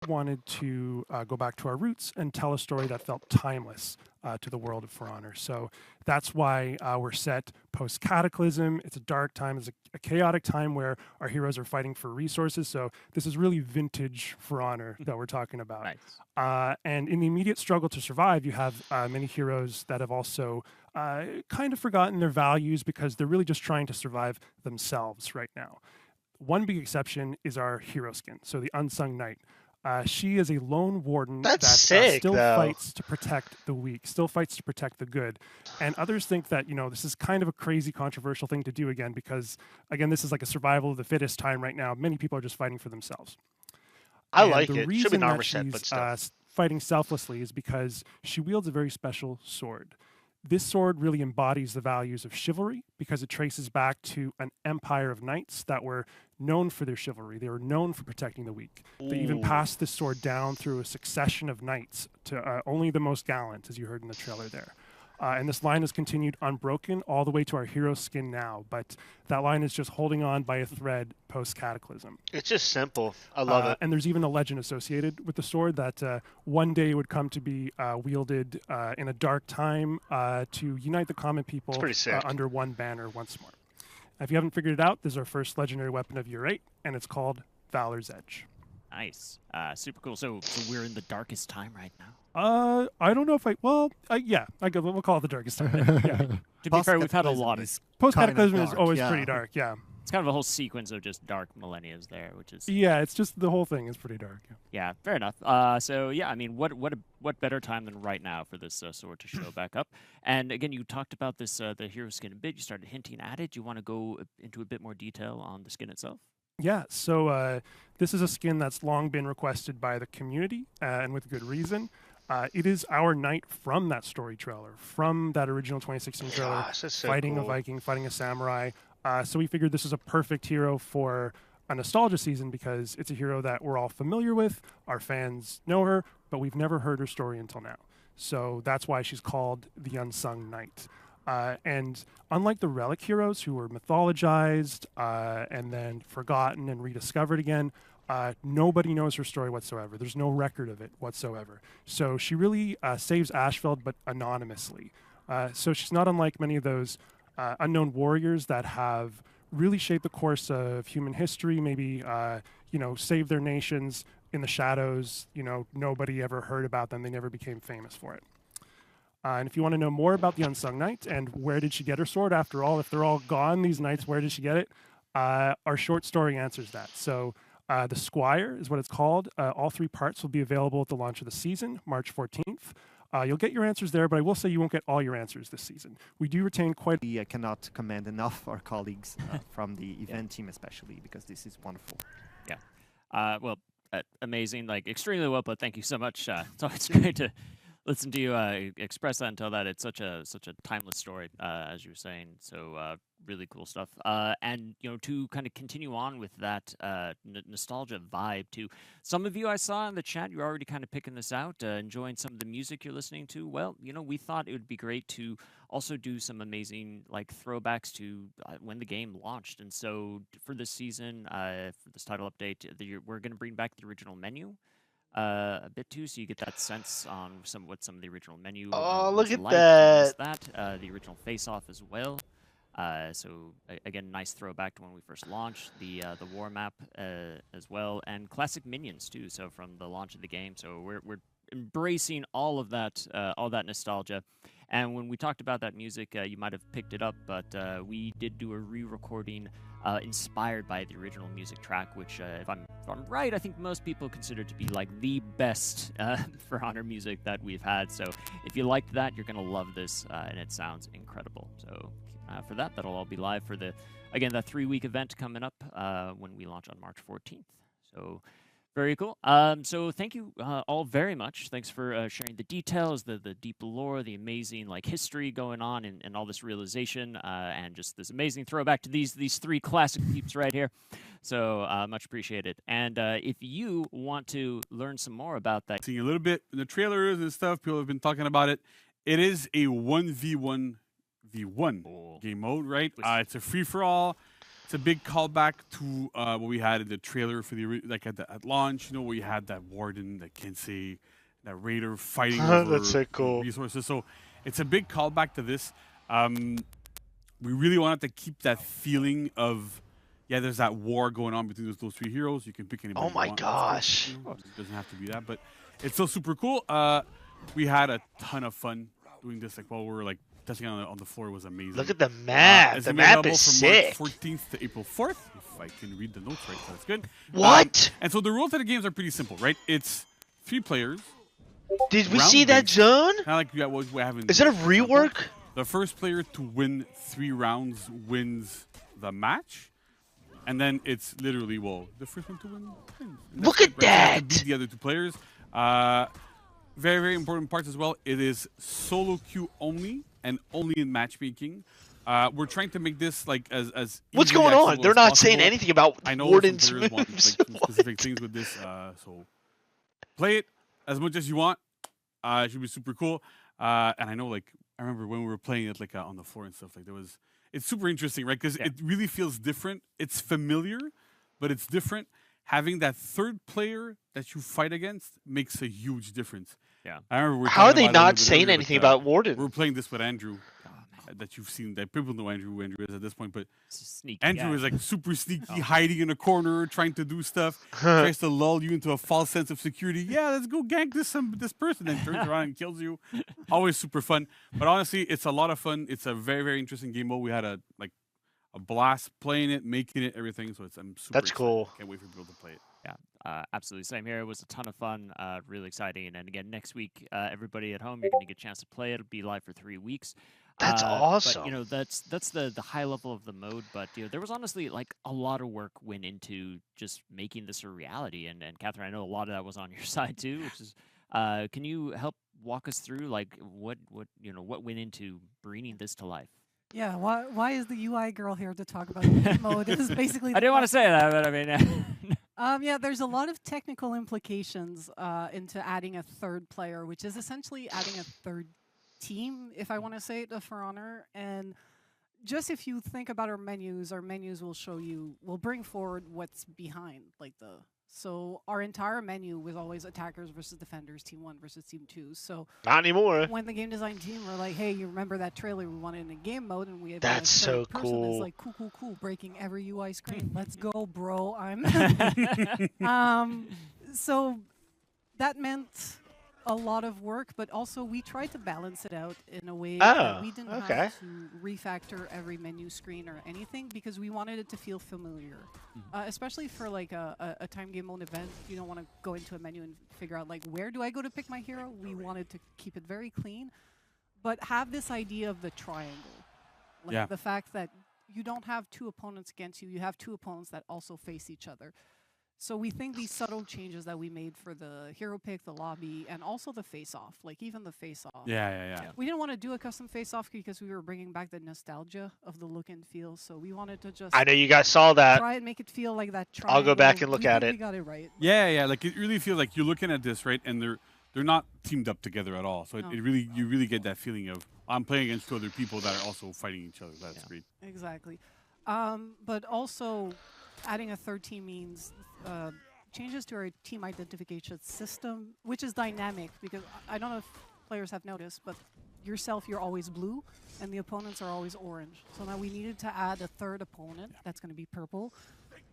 wanted to go back to our roots and tell a story that felt timeless to the world of For Honor. So that's why we're set post-Cataclysm. It's a dark time. It's a chaotic time where our heroes are fighting for resources. So this is really vintage For Honor that we're talking about. Nice. And in the immediate struggle to survive, you have many heroes that have also kind of forgotten their values because they're really just trying to survive themselves right now. One big exception is our hero skin, so the Unsung Knight. She is a lone warden that still fights to protect the weak, still fights to protect the good. And others think that, this is kind of a crazy, controversial thing to do again, because, again, this is like a survival of the fittest time right now. Many people are just fighting for themselves. I like it. Should be The reason that Narmerset, but still. she's fighting selflessly is because she wields a very special sword. This sword really embodies the values of chivalry because it traces back to an empire of knights that were known for their chivalry. They were known for protecting the weak. They even passed this sword down through a succession of knights to only the most gallant, as you heard in the trailer there. And this line has continued unbroken all the way to our hero skin now, but that line is just holding on by a thread post-Cataclysm. It's just simple. I love it. And there's even a legend associated with the sword that one day would come to be wielded in a dark time to unite the common people under one banner once more. If you haven't figured it out, this is our first legendary weapon of Year 8, and it's called Valor's Edge. Nice. Super cool. So we're in the darkest time right now? I don't know if we'll call it the darkest time. Yeah. To be fair, we've had a lot of... Post-Cataclysm is always pretty dark, yeah. It's kind of a whole sequence of just dark millenniums there, which is... Yeah, it's just the whole thing is pretty dark. Yeah, fair enough. So, yeah, I mean, what better time than right now for this sword to show back up? And, again, you talked about this the hero skin a bit. You started hinting at it. Do you want to go into a bit more detail on the skin itself? Yeah, so this is a skin that's long been requested by the community, and with good reason. It is our knight from that story trailer, from that original 2016 trailer, fighting a Viking, fighting a samurai. So we figured this is a perfect hero for a nostalgia season because it's a hero that we're all familiar with. Our fans know her, but we've never heard her story until now. So that's why she's called the Unsung Knight. And unlike the relic heroes who were mythologized and then forgotten and rediscovered again, nobody knows her story whatsoever. There's no record of it whatsoever. So she really saves Ashfeld, but anonymously. So she's not unlike many of those unknown warriors that have really shaped the course of human history, maybe, saved their nations in the shadows. Nobody ever heard about them. They never became famous for it. And if you want to know more about the Unsung Knight and where did she get her sword, after all, if they're all gone, these knights, where did she get it? Our short story answers that. So the Squire is what it's called. All 3 parts will be available at the launch of the season, March 14th. You'll get your answers there, but I will say you won't get all your answers this season. We do retain quite... We cannot commend enough our colleagues from the event team especially, because this is wonderful. Yeah. Amazing, extremely well put. Thank you so much. It's always great to listen to you express that and tell that. It's such a timeless story, as you were saying. So really cool stuff. And to kind of continue on with that nostalgia vibe too. Some of you I saw in the chat, you're already kind of picking this out, enjoying some of the music you're listening to. Well, we thought it would be great to also do some amazing throwbacks to when the game launched. And so for this season, for this title update, we're going to bring back the original menu. A bit too, so you get that sense on what some of the original menu. Oh, look at that! The original face-off as well. So again, nice throwback to when we first launched the war map as well, and classic minions too. So from the launch of the game, so we're embracing all of that nostalgia. And when we talked about that music, you might have picked it up, but we did do a re-recording inspired by the original music track, which, if I'm right, I think most people consider to be the best For Honor music that we've had. So if you liked that, you're going to love this, and it sounds incredible. So for that'll all be live for that 3-week event coming up when we launch on March 14th. So very cool. So thank you all very much. Thanks for sharing the details, the deep lore, the amazing history going on, and all this realization, and just this amazing throwback to these 3 classic peeps right here. So much appreciated. And if you want to learn some more about that, seeing a little bit in the trailers and stuff, people have been talking about it. It is a 1v1 game mode, right? It's a free for all. It's a big callback to what we had in the trailer for the at launch. You know, where you had that Warden, that Kinsey, that Raider fighting over That's so cool. resources. So it's a big callback to this. We really wanted to keep that feeling of, yeah, there's that war going on between those three heroes. You can pick anybody. Oh my you want. gosh! You know, it doesn't have to be that, but it's still super cool. We had a ton of fun doing this. Like while we were like testing on the floor, was amazing. Look at the map. The map is sick. From March 14th to April 4th, if I can read the notes right, so that's good. What? And so the rules of the games are pretty simple, right? It's 3 players. Did we see that zone? Kind of like what we have in. Is it a rework? The first player to win 3 rounds wins the match. And then it's literally, the first one to win wins. Look at that! To beat the other 2 players. Very, very important parts as well. It is solo queue only and only in matchmaking. We're trying to make this like as What's going on? They're not saying anything about I know Warden's moves. Want, like, some specific things with this. So play it as much as you want. It should be super cool. And I know, like, I remember when we were playing it, like on the floor and stuff. Like it's super interesting, right? Because it really feels different. It's familiar, but it's different. Having that third player that you fight against makes a huge difference. Yeah. I remember How are they not saying anything about Warden? We're playing this with Andrew. That you've seen, that people know who Andrew is at this point, but sneaky, Andrew is like super sneaky, hiding in a corner, trying to do stuff, tries to lull you into a false sense of security. Yeah, let's go gank this person, and turns around and kills you. Always super fun. But honestly, it's a lot of fun. It's a very, very interesting game mode. We had a blast playing it, making it, everything. So I'm super That's excited. cool. Can't wait for people to play it. Yeah, absolutely. Same here. It was a ton of fun, really exciting. And again, next week, everybody at home, you're going to get a chance to play it. It'll be live for 3 weeks. That's awesome. But, you know, that's the high level of the mode. But, you know, there was honestly like a lot of work went into just making this a reality. And Catherine, I know a lot of that was on your side too, which is, can you help walk us through like what went into bringing this to life? Yeah, why is the UI girl here to talk about game mode? It is basically. I didn't want to say that, but I mean. Yeah, there's a lot of technical implications into adding a third player, which is essentially adding a third team, if I want to say it, For Honor. And just if you think about our menus will bring forward what's behind, so our entire menu was always attackers versus defenders, team 1 versus team 2. So not anymore. When the game design team were like, hey, you remember that trailer we wanted in a game mode, and we had that's so cool. It's like cool, breaking every UI screen. Let's go, bro. So that meant a lot of work, but also we tried to balance it out in a way that we didn't have to refactor every menu screen or anything, because we wanted it to feel familiar. Especially for like a time game mode event, you don't want to go into a menu and figure out like, where do I go to pick my hero? We wanted to keep it very clean, but have this idea of the triangle. The fact that you don't have 2 opponents against you, you have 2 opponents that also face each other. So we think these subtle changes that we made for the hero pick, the lobby, and also the face-off, like even the face-off. Yeah. We didn't want to do a custom face-off because we were bringing back the nostalgia of the look and feel. So we wanted to just. I know you guys saw that. Try and make it feel like that triangle. I'll go back and look at it. We got it right. Yeah. Like it really feels like you're looking at this, right? And they're not teamed up together at all. So you really get that feeling of I'm playing against 2 other people that are also fighting each other. That's great. Exactly. But also, adding a third team means changes to our team identification system, which is dynamic, because I don't know if players have noticed, but yourself, you're always blue, and the opponents are always orange. So now we needed to add a third opponent that's going to be purple,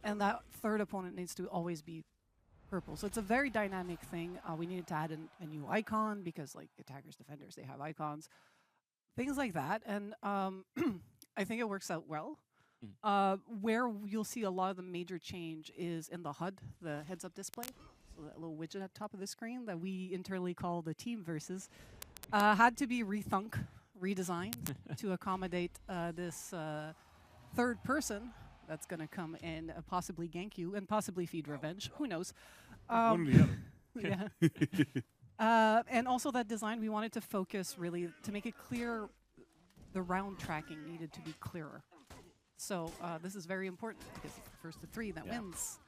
and that third opponent needs to always be purple. So it's a very dynamic thing. We needed to add a new icon, because like attackers, defenders, they have icons. Things like that, and I think it works out well. Where you'll see a lot of the major change is in the HUD, the heads-up display. So that little widget at the top of the screen that we internally call the team versus had to be redesigned to accommodate this third person that's going to come and possibly gank you and possibly feed revenge. Who knows? One or the other. Yeah. And also that design, we wanted to focus really to make it clear. The round tracking needed to be clearer. So this is very important, because it's the first of 3 that wins.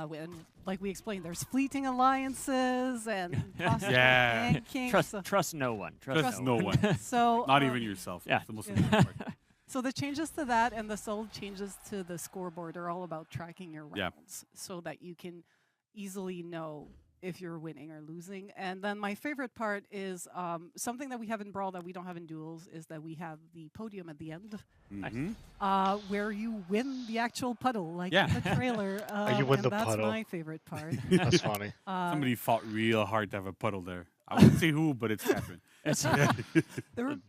When, like we explained, there's fleeting alliances and ganking. Trust no one. Trust no one. So not even yourself. Yeah. That's the most important part. So the changes to that and the subtle changes to the scoreboard are all about tracking your Yeah. rounds so that you can easily know if you're winning or losing. And then my favorite part is something that we have in Brawl that we don't have in Duels is that we have the podium at the end where you win the actual puddle, like in the trailer. You win and the that's puddle. my favorite part. That's funny. Somebody fought real hard to have a puddle there. I wouldn't say who, but it's Catherine. There were